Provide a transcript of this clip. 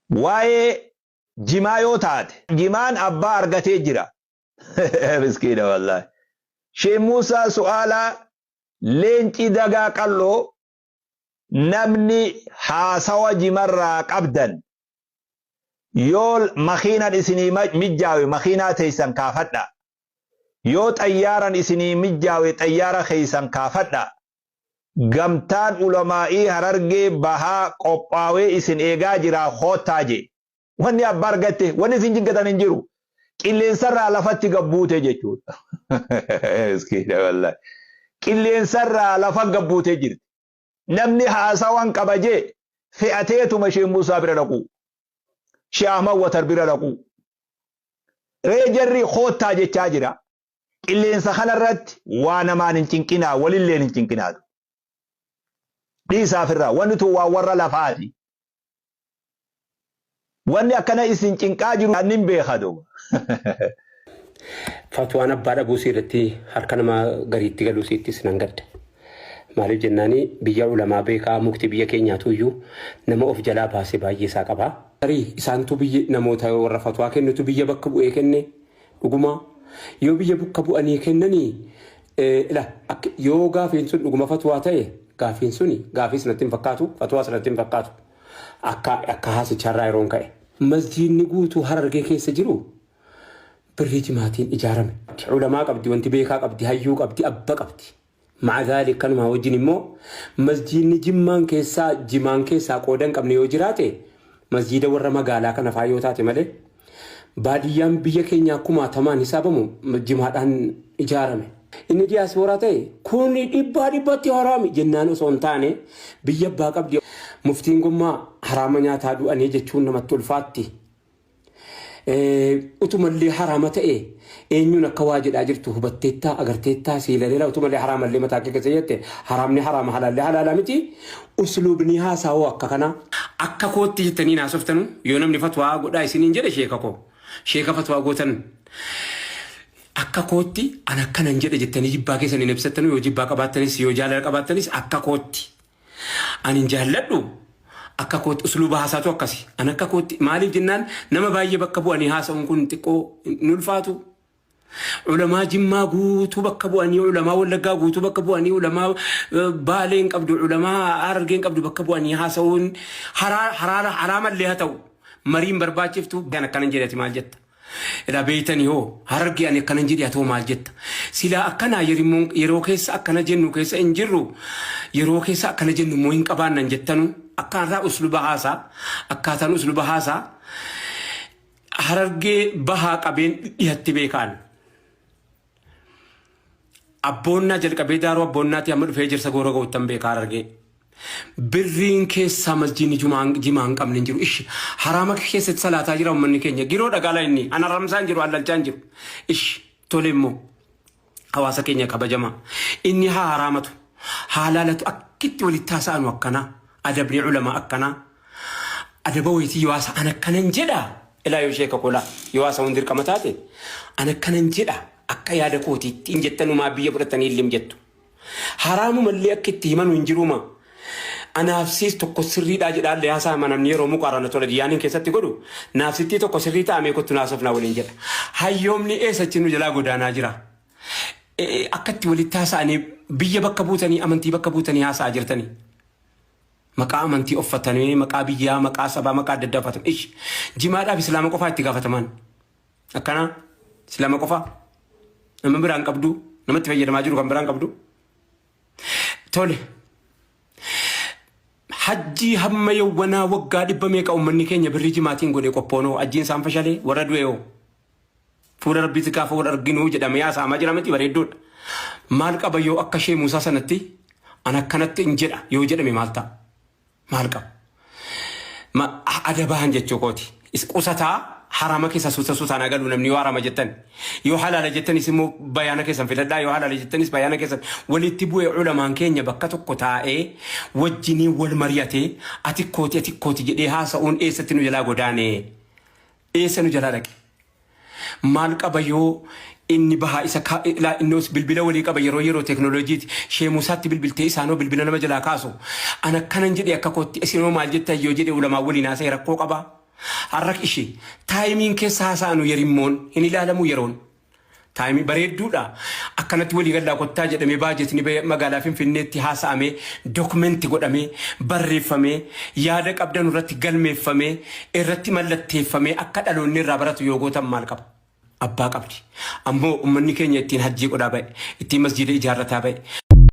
waa'ee jimaa yoo taate jimaan abbaa argatee jira. Miskiina wallahi. Sheekh Muusaa su'aalaa leenci dagaa qalloo namni haasawa jimarraa qabdan yoo makiinan isinii mijjaawe makiinaa teessan kaafadha. Yoo xayyaaran isinii mijjaawe xayyaara keeysan kaafadha. Gamtaan ulamaa'ii Harargee bahaa qophaawee isin eegaa jira hootaaje. Wanni abbaa argatte wanni isin jiggatan hin jiru. Qilleensarraa lafatti gabbuute jechuudha. Miskiina wallahi. Qilleensarraa lafa gabbuute jirti. Namni haasawan qabajee fe'ateetuma Sheekh Muusaa bira dhaqu. Sheekh Ahmad Watar bira dhaqu. Reejarri hootaa jechaa jira. Qilleensa kanarratti waa namaan hin cinqinaa walilleen hin cinqinaatu. Dhiisaaf irraa wanni tun waa warra lafaati. Wanni akkana isin cinqaa jiru annin beekadu. Fatwaan abbaa dhabuu irratti harka nama gariitti galuu siittis nan gadda. Maaliif jennaani biyya ulamaa beekaa mukti biyya keenyaatu iyyuu nama of jalaa baasee baay'ee isaa qaba. Tarii isaantu biyya namoota warra fatwaa kennitu biyya bakka bu'ee kenne dhuguma yoo biyya bakka bu'anii kennanii yoo gaafiin sun dhuguma fatwaa ta'e gaafiin suni gaafii sanatti hin fakkaatu fatwaa sanatti hin fakkaatu. Akka haasicharraa yeroon ka'e. Masjiidni guutuu Harargee keessa jiru birrii jimaatiin ijaarame. Ulamaa qabdi, wanti beekaa qabdi, hayyuu qabdi, abba qabdi. Ma'a dhaalii kanuma wajjin immoo masjiidni jimaan keessaa qoodan qabne yoo jiraate masjiida warra magaalaa kana faa yoo taate malee baadiyyaan biyya keenya akkuma tamaan hisaabamu jimaadhaan ijaarame. Inni diyaasporaa ta'e kun dhibbatti haraami jennaan osoo hin taane biyya abbaa qabdi. Muftiin gommaa haraama nyaataa du'anii jechuun namatti ulfaatti. Utumallee haraama ta'e eenyuun akka waa jedhaa jirtu hubatteettaa agarteettaa siilalee utumallee haraamallee mataa kee keessa jette haraamni haraama halaallee halaalaa miti. Usluubni haasawoo akka kana akka kootti jettanii naasoftanu yoo namni fatwaa godhaa isiniin jedhe sheeka koo sheeka fatwaa gootan. Akka kootti an akkanan jedhe jettanii jibbaa keessanii ibsattanu yoo jibbaa qabaattanis yoo jaalala qabaattanis akka kootti. Anin jaalladhu akka kootti usluuba haasaatu akkasi. An akka kootti maaliif jennaan nama baay'ee bakka bu'anii haasa'uun kun xiqqoo nulfaatu. Ulamaa Jimmaa guutuu bakka bu'anii ulamaa Wallaggaa guutuu bakka bu'anii ulamaa Baaleen qabdu ulamaa Harargeen qabdu bakka bu'anii haasa'uun haraamallee haa ta'u mariin barbaachiftu kan akkanan jedhati maal jetta. Ila beeytanii hoo Harargee ani akkanan jedhi atoo maal jetta. Silaa akkanaa yeroo keessa akkana jennu keessa hin jirru yeroo keessa akkana jennu moo hin qabaannan jettanu akkaataa usluba haasaa Harargee bahaa qabeen dhihatti beekaan. Abboonnaa jalqabee daaroo abboonnaatti amma dhufee jirsa goora ga'uttan beekaa Harargee. Birriin keessa masjiidni jimaa hin qabne hin jiru. Ishi haraama keessatti salaataa jira uummanni keenya. Giroo dhagaala inni ana ramsaa hin jiru allalchaa hin jiru. Ishi tole immoo hawaasa keenya kabajamaa. Inni haa haraamatu haa laalatu akkitti walitti haasa'anu akkanaa adabni ulamaa akkanaa adaba wayitii yoo haasa'an akkanan jedha. Ilaa yoo sheeka kolaa yoo haasa'uun dirqama taate an akkanan jedha akka yaada kootiitti hin jettanumaa biyya fudhatanii illee jettu. Haraamu mallee akka itti himanu hin jiruuma. Anaafsis tokko sirriidhaa jedhaallee haasaa manamni yeroo muqaarana tola diyaaniin keessatti godhu naafsittii tokko sirrii ta'amee kottu naasofnaa waliin jedha. Hayyoomni eessachi nu jalaa godaanaa jira. Akkatti walitti haasa'anii biyya bakka buutanii amantii bakka buutanii haasa'aa jirtanii. Maqaa amantii uffatanii maqaa biyyaa maqaa sabaa maqaa adda addaa uffatan. Ishi jimaadhaaf islaama qofaa itti gaafataman. Akkana islaama qofaa nama biraan qabdu namatti fayyadamaa jiru kan biraan qabdu. Tole. Hajji hamma yawwanaa waggaa dhibba meeqa uummanni keenya birrii jimaatiin godhee qophoonoo ajjiin isaan fashalee warra du'eeoo. Fuula rabbiitti gaafa wal arginu jedhame yaasa'amaa jira miti bareeddoodha. Maal qaba yoo akka Sheekh Muusaa sanatti an akkanatti hin jedha yoo jedhame maal ta'a? Maal qaba? Adabaan jechuu kooti. Qusataa harama keessa suutaan agaluu namni yoo harama jettan yoo halaala jettanis immoo bayaana keessan filadhaa yoo halaala jettanis bayaana keessan walitti bu'ee ulamaan keenya bakka tokko taa'ee wajjinii wal mari'atee ati kooti jedhee haasa'uun eessatti nu jalaa godaane eessa nu jalaa dhaqe maal qaba yoo inni bahaa isa innos bilbila walii qaba yeroo teknooloojiiti Sheekh Muusaatti bilbiltee isaanoo bilbila nama jalaa kaasu an akkanan jedhee akka kootti isinoo maal jettan yoo jedhee ulamaa waliin haasa'e rakkoo qaba. har'a ishee taayimiin keessa haasa'anu yerimmoon hin ilaalamu yeroon. Taayimii bareedduudha. Akkanatti walii galaa kottaa jedhamee baajetni magaalaa Finfinneetti haasa'amee dookumentii godhamee barreeffamee yaada qabdan irratti galmeeffamee irratti mallatteeffamee akka dhaloonni irraa baratu yoo gootan maal qaba? Abbaa qabdi. Ammoo uummanni keenya ittiin hajjii godhaa ba'e, ittiin masjiida ijaarrataa ba'e.